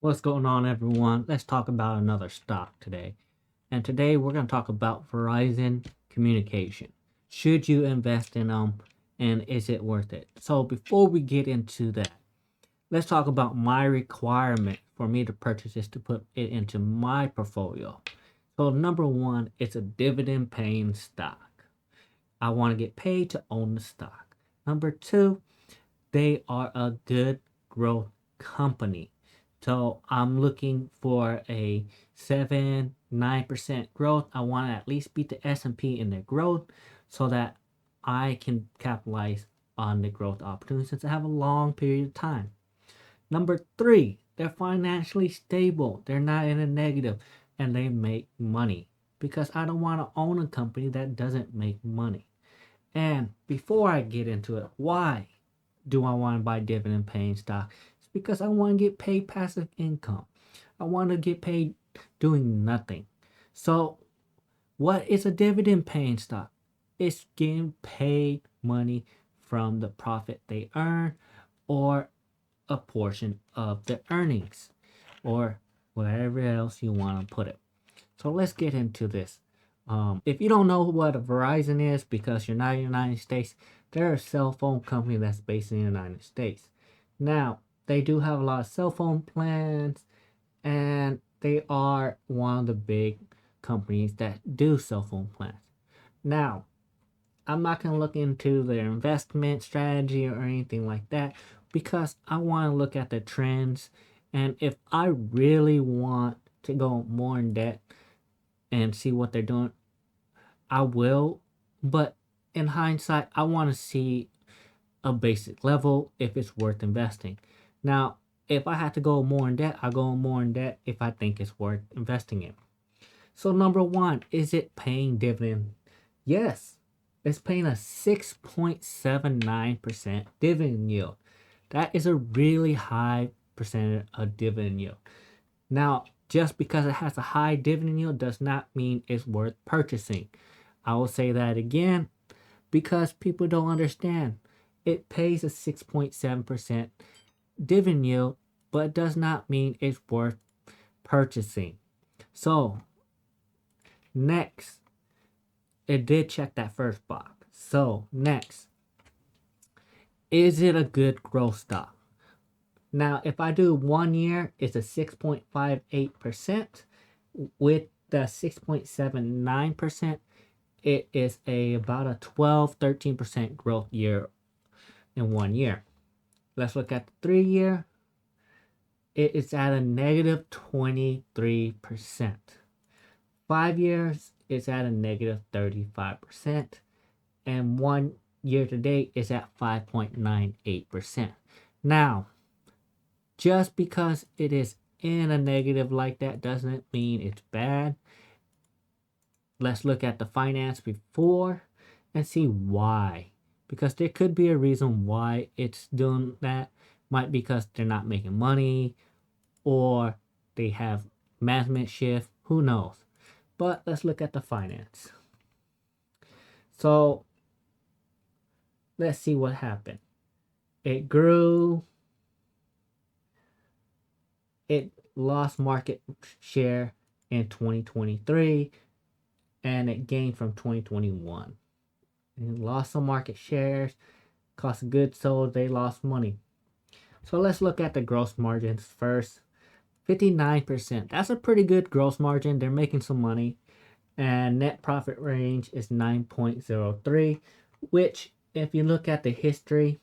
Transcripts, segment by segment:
What's going on, everyone? Let's talk about another stock today. And today we're going to talk about Verizon Communication. Should you invest in them and is it worth it? So, before we get into that, let's talk about my requirement for me to purchase this to put it into my portfolio. So, number one, it's a dividend paying stock. I want to get paid to own the stock. Number two, they are a good growth company. So I'm looking for a 7-9% growth. I want to at least beat the S&P in their growth so that I can capitalize on the growth opportunity since I have a long period of time. Number three, they're financially stable. They're not in a negative and they make money because I don't want to own a company that doesn't make money. And before I get into it, why do I want to buy dividend paying stock? It's because I want to get paid passive income. I want to get paid doing nothing. So, what is a dividend paying stock? It's getting paid money from the profit they earn or a portion of the earnings or wherever else you want to put it. So, let's get into this. If you don't know what a Verizon is because you're not in the United States, they're a cell phone company that's based in the United States. Now, they do have a lot of cell phone plans, and they are one of the big companies that do cell phone plans. Now, I'm not going to look into their investment strategy or anything like that because I want to look at the trends. And if I really want to go more in depth and see what they're doing, I will, but in hindsight, I want to see a basic level if it's worth investing. Now, if I have to go more in debt, I go more in debt if I think it's worth investing in. So, number one, is it paying dividend? Yes, it's paying a 6.79% dividend yield. That is a really high percentage of dividend yield. Now, just because it has a high dividend yield does not mean it's worth purchasing. I will say that again because people don't understand. It pays a 6.7% dividend yield, but it does not mean it's worth purchasing. So, next, it did check that first box. So, next, is it a good growth stock? Now, if I do 1 year, it's a 6.58%. With the 6.79%, it is about a 12-13% growth year in 1 year. Let's look at the 3 year. It is at a negative 23%. 5 years, it's at a negative 35%. And 1 year to date is at 5.98%. Now, just because it is in a negative like that doesn't mean it's bad. Let's look at the finance before and see why. Because there could be a reason why it's doing that. Might be because they're not making money or they have management shift. Who knows? But let's look at the finance. So let's see what happened. It grew. It lost market share in 2023 and it gained from 2021. It lost some market shares, cost of goods sold, they lost money. So let's look at the gross margins first. 59%. That's a pretty good gross margin. They're making some money. And net profit range is 9.03, which, if you look at the history,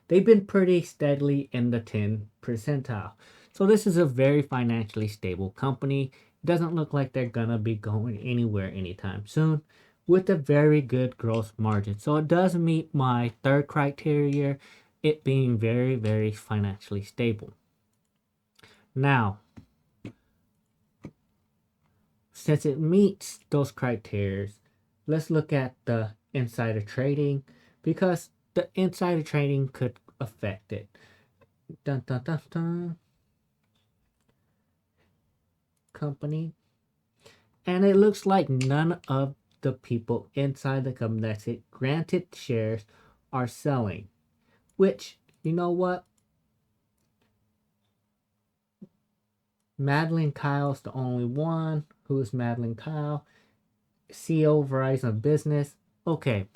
they've been pretty steadily in the 10th percentile. So this is a very financially stable company. It doesn't look like they're gonna be going anywhere anytime soon with a very good gross margin. So it does meet my third criteria, it being very, very financially stable. Now, since it meets those criteria, let's look at the insider trading because the insider trading could affect it. Dun, dun, dun, dun. Company. And it looks like none of the people inside the company that's it granted shares are selling. Which, you know what? Madeline Kyle's the only one. Who is Madeline Kyle? CEO Verizon Business. Okay,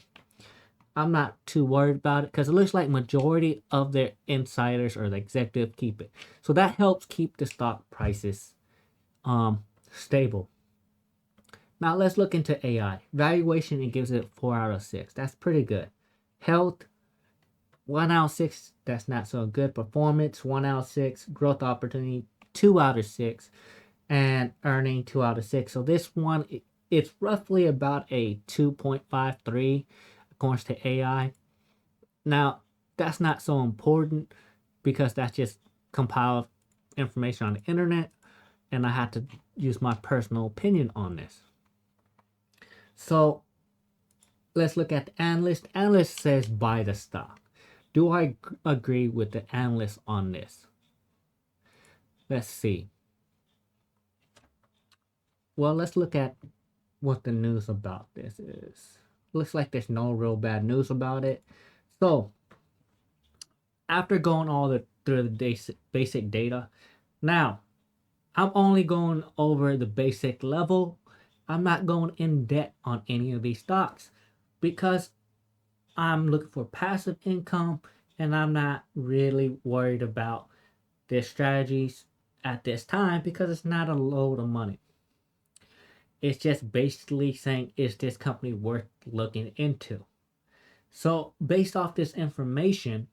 I'm not too worried about it because it looks like majority of their insiders or the executive keep it. So that helps keep the stock prices stable. Now let's look into AI. Valuation, it gives it 4 out of 6. That's pretty good. Health, 1 out of 6. That's not so good. Performance, 1 out of 6. Growth opportunity, 2 out of 6. And earning, 2 out of 6. So this one, it's roughly about a 2.53 according to AI. Now, that's not so important because that's just compiled information on the internet, and I had to use my personal opinion on this. So let's look at the analyst. Analyst says buy the stock. Do I agree with the analyst on this? Let's see. Well, let's look at what the news about this is. Looks like there's no real bad news about it. So after going through the basic data, now I'm only going over the basic level. I'm not going in debt on any of these stocks because I'm looking for passive income and I'm not really worried about their strategies at this time because it's not a load of money. It's just basically saying, is this company worth looking into? So based off this information,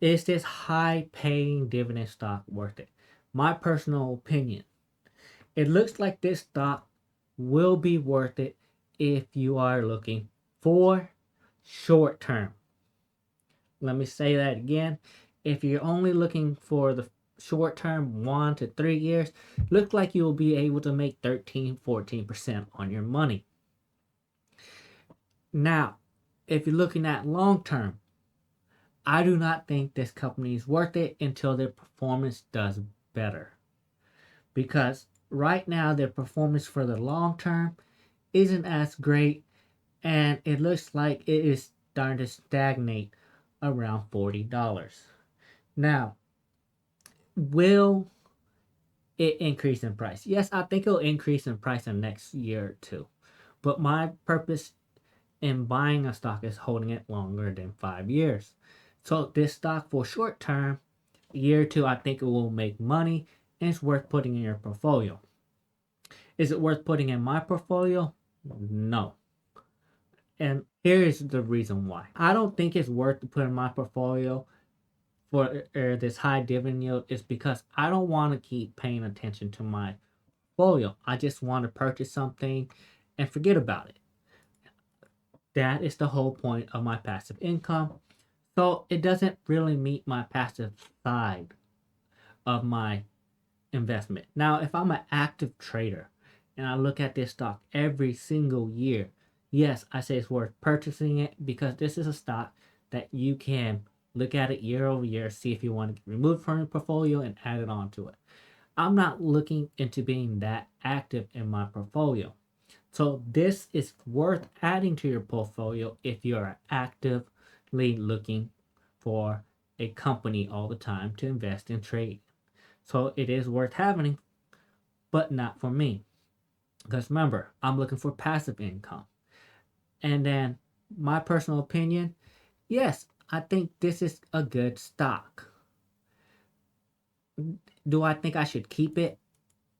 is this high paying dividend stock worth it? My personal opinion, it looks like this stock will be worth it if you are looking for short term. Let me say that again. If you're only looking for the short term, 1 to 3 years, looks like you'll be able to make 13-14% on your money. Now, if you're looking at long term, I do not think this company is worth it until their performance does better. Because right now their performance for the long term isn't as great, and it looks like it is starting to stagnate around $40. Now, will it increase in price? Yes, I think it'll increase in price in the next year or two. But my purpose in buying a stock is holding it longer than 5 years. So this stock for short term, year or two, I think it will make money and it's worth putting in your portfolio. Is it worth putting in my portfolio? No. And here is the reason why. I don't think it's worth to put in my portfolio for this high dividend yield is because I don't want to keep paying attention to my portfolio. I just want to purchase something and forget about it. That is the whole point of my passive income. So it doesn't really meet my passive side of my investment. Now, if I'm an active trader and I look at this stock every single year, yes, I say it's worth purchasing it because this is a stock that you can look at it year over year, see if you want to remove from your portfolio and add it onto it. I'm not looking into being that active in my portfolio. So this is worth adding to your portfolio if you're actively looking for a company all the time to invest in trade. So it is worth having, but not for me. Because remember, I'm looking for passive income. And then my personal opinion, yes, I think this is a good stock. Do I think I should keep it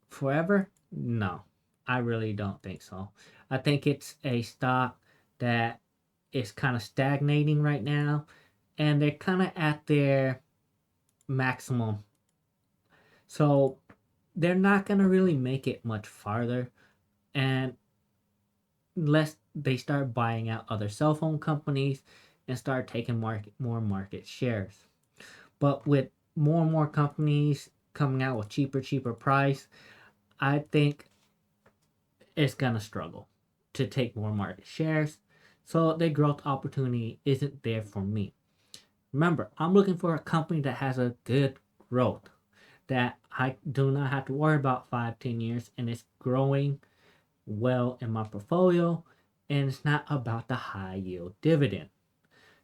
forever? No, I really don't think so. I think it's a stock that is kind of stagnating right now, and they're kind of at their maximum. So they're not going to really make it much farther, and unless they start buying out other cell phone companies and start taking more market shares. But with more and more companies coming out with cheaper price, I think it's gonna struggle to take more market shares. So the growth opportunity isn't there for me. Remember, I'm looking for a company that has a good growth, that I do not have to worry about 5-10 years and it's growing well in my portfolio, and it's not about the high yield dividend.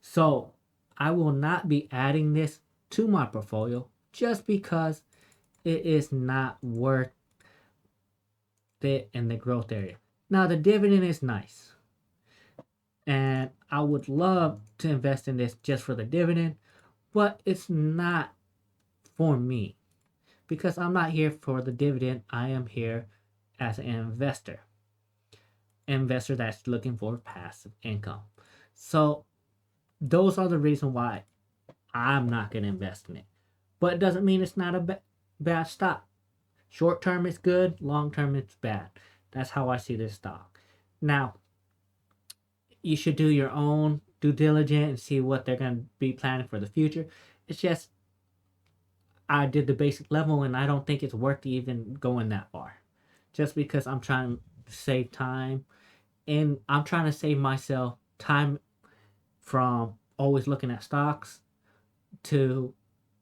So I will not be adding this to my portfolio just because it is not worth it in the growth area. Now, the dividend is nice, and I would love to invest in this just for the dividend, but it's not for me because I'm not here for the dividend. I am here as an investor that's looking for passive income. So those are the reason why I'm not going to invest in it. But it doesn't mean it's not a bad stock. Short term it's good, long term it's bad. That's how I see this stock. Now, you should do your own due diligence and see what they're going to be planning for the future. It's just I did the basic level and I don't think it's worth even going that far. Just because I'm trying to save time and I'm trying to save myself time from always looking at stocks to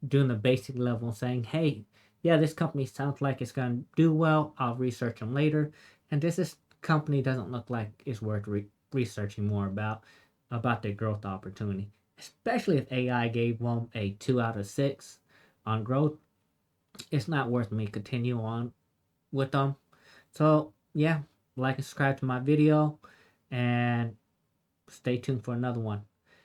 doing the basic level and saying, hey, yeah, this company sounds like it's going to do well. I'll research them later. And this company doesn't look like it's worth researching more about their growth opportunity, especially if AI gave them a 2 out of 6 on growth. It's not worth me continue on with them. So yeah, like and subscribe to my video and stay tuned for another one.